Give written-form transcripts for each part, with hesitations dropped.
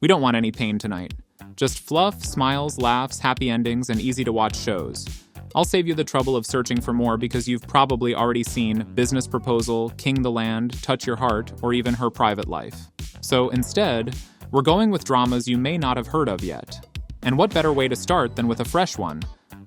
We don't want any pain tonight. Just fluff, smiles, laughs, happy endings, and easy-to-watch shows. I'll save you the trouble of searching for more because you've probably already seen Business Proposal, King the Land, Touch Your Heart, or even Her Private Life. So instead, we're going with dramas you may not have heard of yet. And what better way to start than with a fresh one?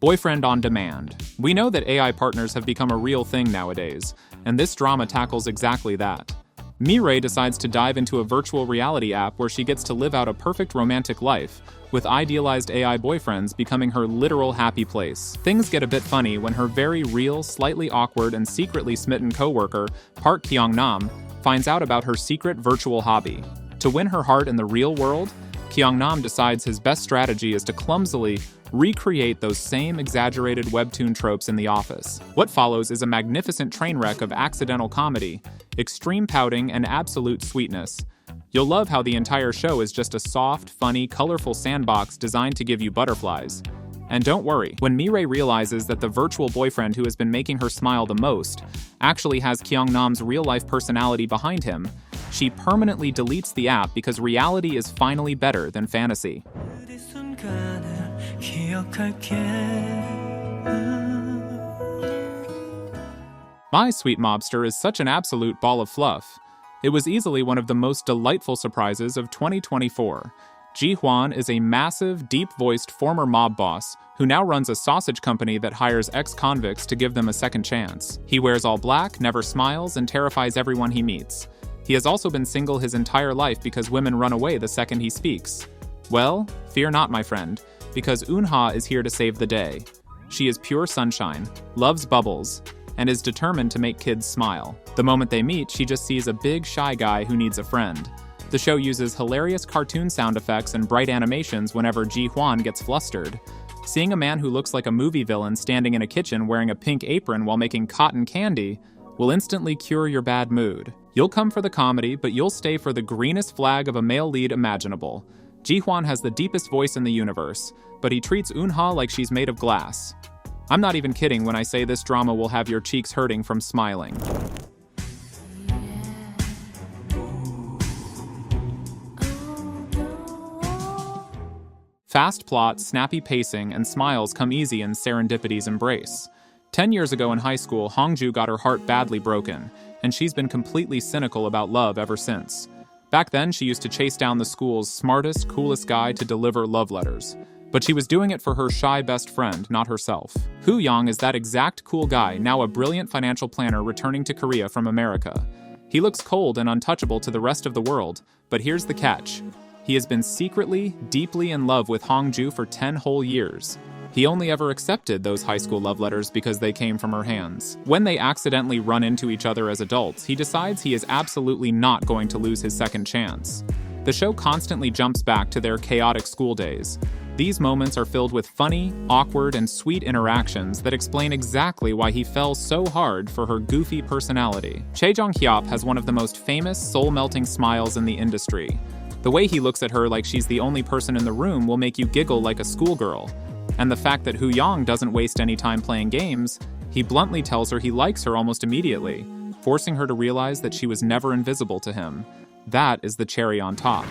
Boyfriend on Demand. We know that AI partners have become a real thing nowadays, and this drama tackles exactly that. Mireille decides to dive into a virtual reality app where she gets to live out a perfect romantic life, with idealized AI boyfriends becoming her literal happy place. Things get a bit funny when her very real, slightly awkward, and secretly smitten coworker, Park Kyung-nam, finds out about her secret virtual hobby. To win her heart in the real world, Kyung-nam decides his best strategy is to clumsily recreate those same exaggerated webtoon tropes in the office. What follows is a magnificent train wreck of accidental comedy, extreme pouting, and absolute sweetness. You'll love how the entire show is just a soft, funny, colorful sandbox designed to give you butterflies. And don't worry, when Mireille realizes that the virtual boyfriend who has been making her smile the most actually has Kyung-nam's real-life personality behind him, she permanently deletes the app because reality is finally better than fantasy. My Sweet Mobster is such an absolute ball of fluff. It was easily one of the most delightful surprises of 2024. Ji Hwan is a massive, deep-voiced former mob boss who now runs a sausage company that hires ex-convicts to give them a second chance. He wears all black, never smiles, and terrifies everyone he meets. He has also been single his entire life because women run away the second he speaks. Well, fear not, my friend, because Eunha is here to save the day. She is pure sunshine, loves bubbles, and is determined to make kids smile. The moment they meet, she just sees a big, shy guy who needs a friend. The show uses hilarious cartoon sound effects and bright animations whenever Ji Hwan gets flustered. Seeing a man who looks like a movie villain standing in a kitchen wearing a pink apron while making cotton candy will instantly cure your bad mood. You'll come for the comedy, but you'll stay for the greenest flag of a male lead imaginable. Ji Hwan has the deepest voice in the universe, but he treats Eunha like she's made of glass. I'm not even kidding when I say this drama will have your cheeks hurting from smiling. Fast plot, snappy pacing, and smiles come easy in Serendipity's embrace. 10 years ago in high school, Hongju got her heart badly broken, and she's been completely cynical about love ever since. Back then, she used to chase down the school's smartest, coolest guy to deliver love letters. But she was doing it for her shy best friend, not herself. Hu Yang is that exact cool guy, now a brilliant financial planner returning to Korea from America. He looks cold and untouchable to the rest of the world, but here's the catch. He has been secretly, deeply in love with Hongju for 10 whole years. He only ever accepted those high school love letters because they came from her hands. When they accidentally run into each other as adults, he decides he is absolutely not going to lose his second chance. The show constantly jumps back to their chaotic school days. These moments are filled with funny, awkward, and sweet interactions that explain exactly why he fell so hard for her goofy personality. Chae Jong-hyop has one of the most famous, soul-melting smiles in the industry. The way he looks at her like she's the only person in the room will make you giggle like a schoolgirl. And the fact that Hu Yang doesn't waste any time playing games, he bluntly tells her he likes her almost immediately, forcing her to realize that she was never invisible to him. That is the cherry on top.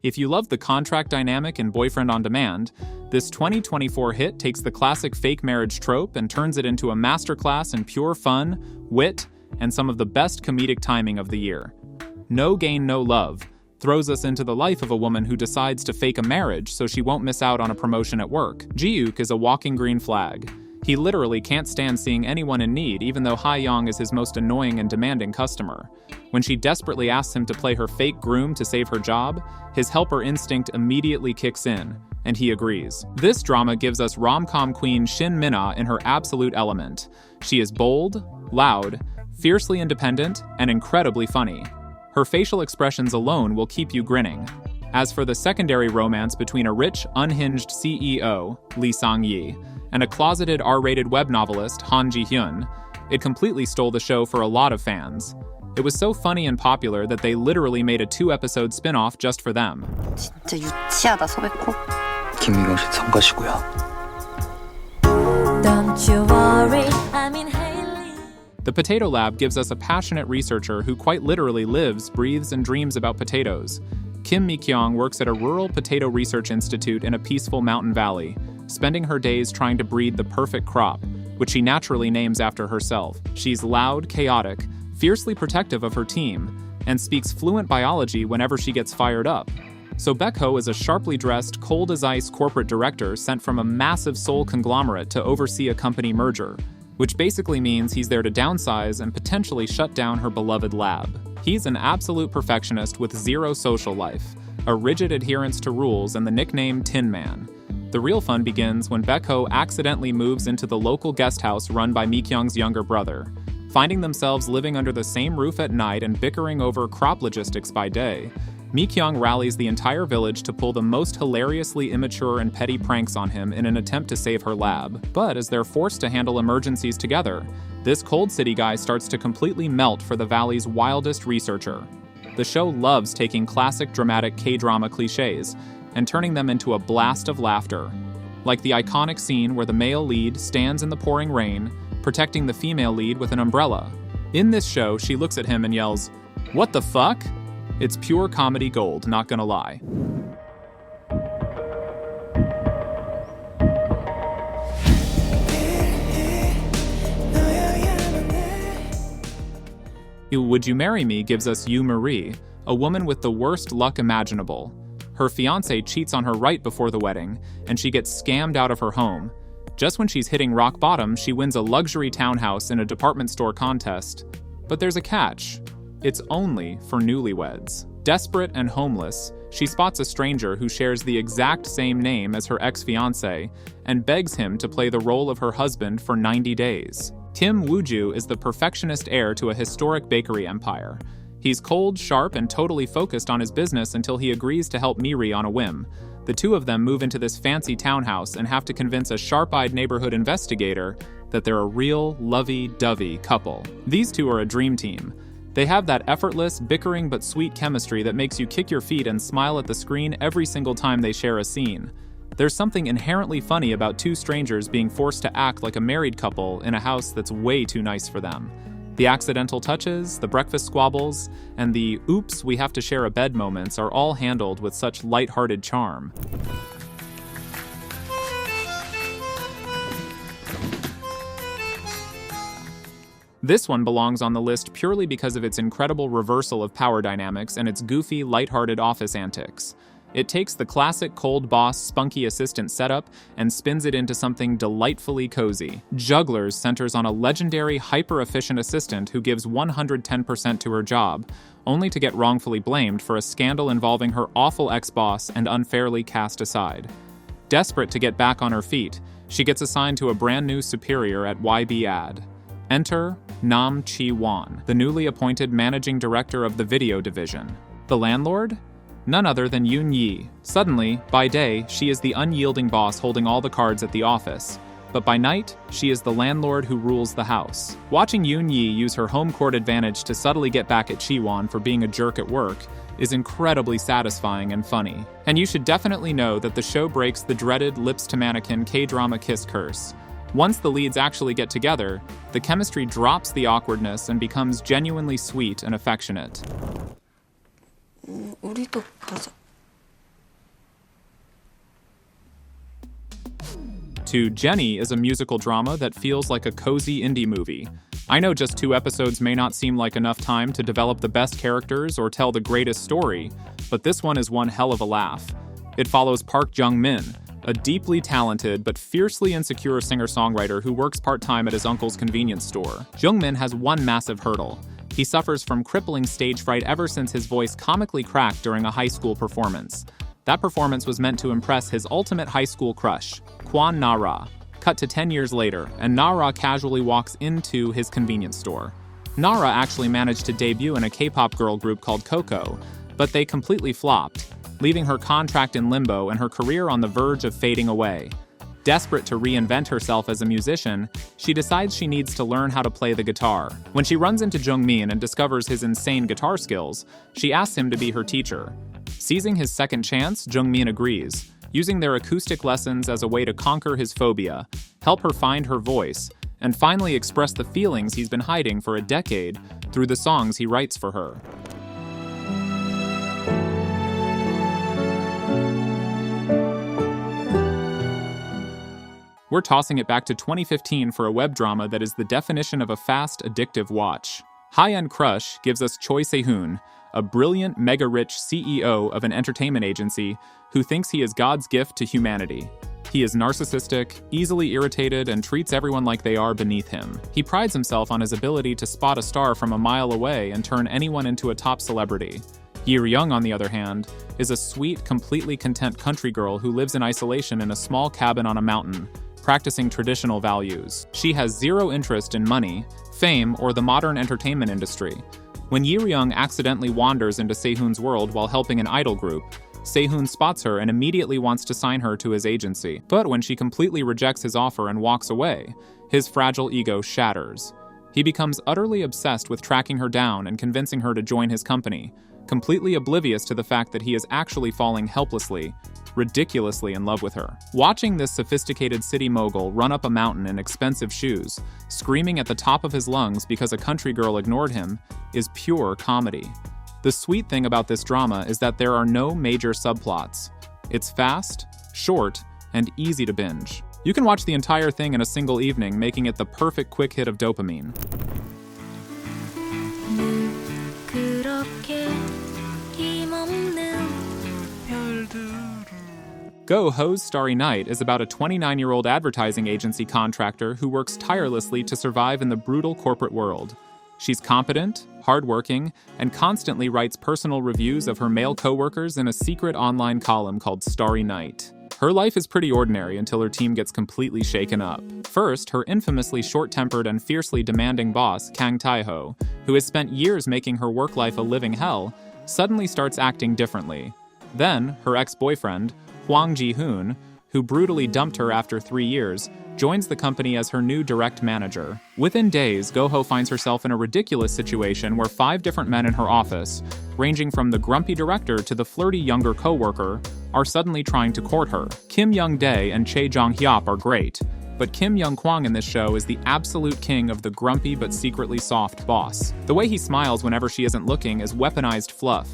If you love the contract dynamic in Boyfriend on Demand, this 2024 hit takes the classic fake marriage trope and turns it into a masterclass in pure fun, wit, and some of the best comedic timing of the year. No Gain, No Love throws us into the life of a woman who decides to fake a marriage so she won't miss out on a promotion at work. Ji-wook is a walking green flag. He literally can't stand seeing anyone in need, even though Ha-young is his most annoying and demanding customer. When she desperately asks him to play her fake groom to save her job, his helper instinct immediately kicks in, and he agrees. This drama gives us rom-com queen Shin Min-ah in her absolute element. She is bold, loud, fiercely independent, and incredibly funny. Her facial expressions alone will keep you grinning. As for the secondary romance between a rich, unhinged CEO, Lee Sang-yi, and a closeted R-rated web novelist, Han Ji-hyun, it completely stole the show for a lot of fans. It was so funny and popular that they literally made a 2-episode spin-off just for them. 진짜 유치하다 소백호. 김미경씨 성가시고요. Don't you worry, I'm in Haley. The Potato Lab gives us a passionate researcher who quite literally lives, breathes, and dreams about potatoes. Kim Mi-kyung works at a rural potato research institute in a peaceful mountain valley, spending her days trying to breed the perfect crop, which she naturally names after herself. She's loud, chaotic, fiercely protective of her team, and speaks fluent biology whenever she gets fired up. So Baek-ho is a sharply dressed, cold-as-ice corporate director sent from a massive Seoul conglomerate to oversee a company merger, which basically means he's there to downsize and potentially shut down her beloved lab. He's an absolute perfectionist with zero social life, a rigid adherence to rules, and the nickname Tin Man. The real fun begins when Baek-ho accidentally moves into the local guest house run by Mi-kyung's younger brother. Finding themselves living under the same roof at night and bickering over crop logistics by day, Mi-kyung rallies the entire village to pull the most hilariously immature and petty pranks on him in an attempt to save her lab. But as they're forced to handle emergencies together, this cold city guy starts to completely melt for the valley's wildest researcher. The show loves taking classic dramatic K-drama cliches and turning them into a blast of laughter. Like the iconic scene where the male lead stands in the pouring rain, protecting the female lead with an umbrella. In this show, she looks at him and yells, "What the fuck?" It's pure comedy gold, not gonna lie. Would You Marry Me gives us Yu Marie, a woman with the worst luck imaginable. Her fiancé cheats on her right before the wedding, and she gets scammed out of her home. Just when she's hitting rock bottom, she wins a luxury townhouse in a department store contest. But there's a catch. It's only for newlyweds. Desperate and homeless, she spots a stranger who shares the exact same name as her ex-fiancé and begs him to play the role of her husband for 90 days. Kim Woo-ju is the perfectionist heir to a historic bakery empire. He's cold, sharp, and totally focused on his business until he agrees to help Miri on a whim. The two of them move into this fancy townhouse and have to convince a sharp-eyed neighborhood investigator that they're a real, lovey-dovey couple. These two are a dream team. They have that effortless, bickering but sweet chemistry that makes you kick your feet and smile at the screen every single time they share a scene. There's something inherently funny about two strangers being forced to act like a married couple in a house that's way too nice for them. The accidental touches, the breakfast squabbles, and the "oops, we have to share a bed" moments are all handled with such light-hearted charm. This one belongs on the list purely because of its incredible reversal of power dynamics and its goofy, light-hearted office antics. It takes the classic cold boss, spunky assistant setup and spins it into something delightfully cozy. Jugglers centers on a legendary, hyper-efficient assistant who gives 110% to her job, only to get wrongfully blamed for a scandal involving her awful ex-boss and unfairly cast aside. Desperate to get back on her feet, she gets assigned to a brand new superior at YB Ad. Enter Nam Chi-won, the newly appointed managing director of the video division. The landlord? None other than Yoon Yi. Suddenly, by day, she is the unyielding boss holding all the cards at the office. But by night, she is the landlord who rules the house. Watching Yoon Yi use her home court advantage to subtly get back at Chi-won for being a jerk at work is incredibly satisfying and funny. And you should definitely know that the show breaks the dreaded lips-to-mannequin K-drama kiss curse. Once the leads actually get together, the chemistry drops the awkwardness and becomes genuinely sweet and affectionate. 우리도 가자. To.Jenny is a musical drama that feels like a cozy indie movie. I know just 2 episodes may not seem like enough time to develop the best characters or tell the greatest story, but this one is one hell of a laugh. It follows Park Jung-min, a deeply talented but fiercely insecure singer-songwriter who works part-time at his uncle's convenience store. Jung-min has one massive hurdle. He suffers from crippling stage fright ever since his voice comically cracked during a high school performance. That performance was meant to impress his ultimate high school crush, Kwon Na-ra. Cut to 10 years later, and Na-ra casually walks into his convenience store. Na-ra actually managed to debut in a K-pop girl group called Coco, but they completely flopped, leaving her contract in limbo and her career on the verge of fading away. Desperate to reinvent herself as a musician, she decides she needs to learn how to play the guitar. When she runs into Jung-min and discovers his insane guitar skills, she asks him to be her teacher. Seizing his second chance, Jung-min agrees, using their acoustic lessons as a way to conquer his phobia, help her find her voice, and finally express the feelings he's been hiding for a decade through the songs he writes for her. We're tossing it back to 2015 for a web drama that is the definition of a fast, addictive watch. High-End Crush gives us Choi Se-hoon, a brilliant, mega-rich CEO of an entertainment agency who thinks he is God's gift to humanity. He is narcissistic, easily irritated, and treats everyone like they are beneath him. He prides himself on his ability to spot a star from a mile away and turn anyone into a top celebrity. Yi-ryung, on the other hand, is a sweet, completely content country girl who lives in isolation in a small cabin on a mountain, practicing traditional values. She has zero interest in money, fame, or the modern entertainment industry. When Yi-ryung accidentally wanders into Se-hoon's world while helping an idol group, Se-hoon spots her and immediately wants to sign her to his agency. But when she completely rejects his offer and walks away, his fragile ego shatters. He becomes utterly obsessed with tracking her down and convincing her to join his company, completely oblivious to the fact that he is actually falling helplessly, ridiculously in love with her. Watching this sophisticated city mogul run up a mountain in expensive shoes, screaming at the top of his lungs because a country girl ignored him, is pure comedy. The sweet thing about this drama is that there are no major subplots. It's fast, short, and easy to binge. You can watch the entire thing in a single evening, making it the perfect quick hit of dopamine. Go Ho's Starry Night is about a 29-year-old advertising agency contractor who works tirelessly to survive in the brutal corporate world. She's competent, hardworking, and constantly writes personal reviews of her male coworkers in a secret online column called Starry Night. Her life is pretty ordinary until her team gets completely shaken up. First, her infamously short-tempered and fiercely demanding boss, Kang Tae-ho, who has spent years making her work life a living hell, suddenly starts acting differently. Then, her ex-boyfriend, Hwang Ji-hoon, who brutally dumped her after 3 years, joins the company as her new direct manager. Within days, Go-ho finds herself in a ridiculous situation where 5 different men in her office, ranging from the grumpy director to the flirty younger co-worker, are suddenly trying to court her. Kim Young-dae and Chae Jong-hyop are great, but Kim Young-kwang in this show is the absolute king of the grumpy but secretly soft boss. The way he smiles whenever she isn't looking is weaponized fluff.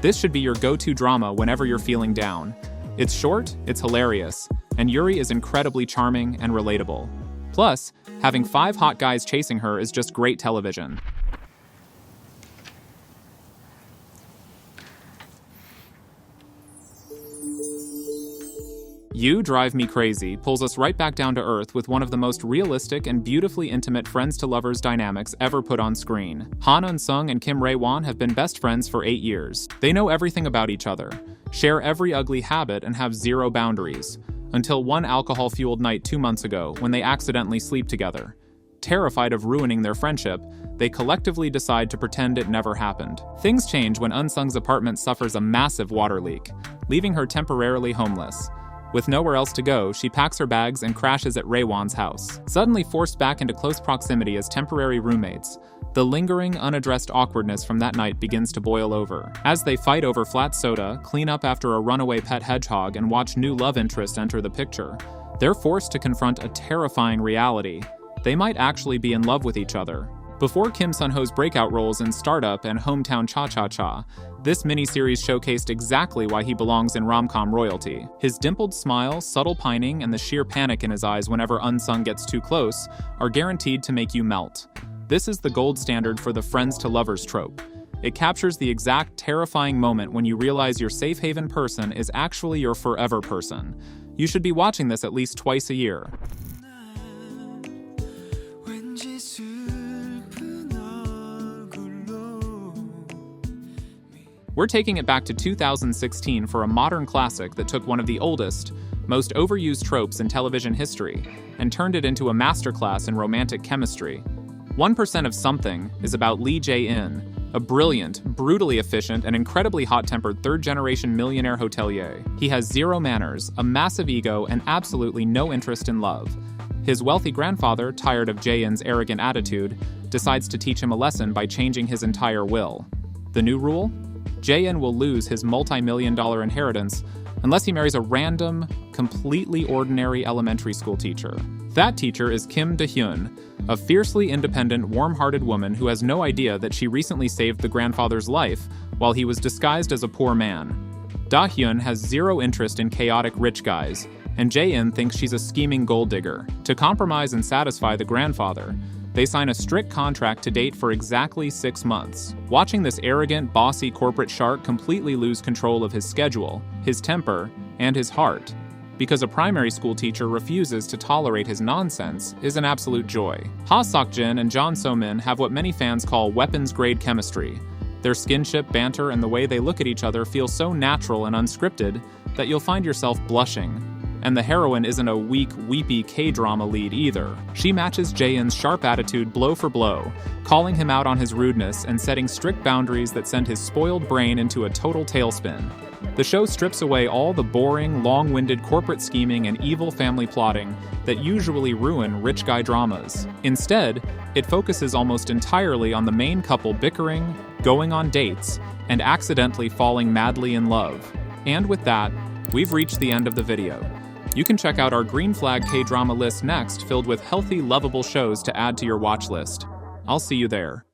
This should be your go-to drama whenever you're feeling down. It's short, it's hilarious, and Yuri is incredibly charming and relatable. Plus, having 5 hot guys chasing her is just great television. You Drive Me Crazy pulls us right back down to earth with one of the most realistic and beautifully intimate friends-to-lovers dynamics ever put on screen. Han Eun-sung and Kim Rae-won have been best friends for 8 years. They know everything about each other, share every ugly habit, and have zero boundaries, until one alcohol-fueled night 2 months ago when they accidentally sleep together. Terrified of ruining their friendship, they collectively decide to pretend it never happened. Things change when Eun-sung's apartment suffers a massive water leak, leaving her temporarily homeless. With nowhere else to go, she packs her bags and crashes at Rae-won's house. Suddenly forced back into close proximity as temporary roommates, the lingering, unaddressed awkwardness from that night begins to boil over. As they fight over flat soda, clean up after a runaway pet hedgehog, and watch new love interest enter the picture, they're forced to confront a terrifying reality. They might actually be in love with each other. Before Kim Sun-ho's breakout roles in Startup and Hometown Cha-Cha-Cha, this miniseries showcased exactly why he belongs in rom-com royalty. His dimpled smile, subtle pining, and the sheer panic in his eyes whenever Eun-sung gets too close are guaranteed to make you melt. This is the gold standard for the friends-to-lovers trope. It captures the exact terrifying moment when you realize your safe haven person is actually your forever person. You should be watching this at least twice a year. We're taking it back to 2016 for a modern classic that took one of the oldest, most overused tropes in television history and turned it into a masterclass in romantic chemistry. 1% of Something is about Lee Jae-in, a brilliant, brutally efficient, and incredibly hot-tempered third-generation millionaire hotelier. He has zero manners, a massive ego, and absolutely no interest in love. His wealthy grandfather, tired of Jae-in's arrogant attitude, decides to teach him a lesson by changing his entire will. The new rule? Jae-in will lose his multi-million-dollar inheritance unless he marries a random, completely ordinary elementary school teacher. That teacher is Kim Do-hyun, a fiercely independent, warm-hearted woman who has no idea that she recently saved the grandfather's life while he was disguised as a poor man. Do-hyun has zero interest in chaotic rich guys, and Jae-in thinks she's a scheming gold digger. To compromise and satisfy the grandfather, they sign a strict contract to date for exactly 6 months. Watching this arrogant, bossy corporate shark completely lose control of his schedule, his temper, and his heart, because a primary school teacher refuses to tolerate his nonsense, is an absolute joy. Ha Sok-jin and Jeon So-min have what many fans call weapons-grade chemistry. Their skinship, banter, and the way they look at each other feel so natural and unscripted that you'll find yourself blushing. And the heroine isn't a weak, weepy K-drama lead either. She matches Jae-in's sharp attitude blow for blow, calling him out on his rudeness and setting strict boundaries that send his spoiled brain into a total tailspin. The show strips away all the boring, long-winded corporate scheming and evil family plotting that usually ruin rich guy dramas. Instead, it focuses almost entirely on the main couple bickering, going on dates, and accidentally falling madly in love. And with that, we've reached the end of the video. You can check out our Green Flag K-drama list next, filled with healthy, lovable shows to add to your watch list. I'll see you there.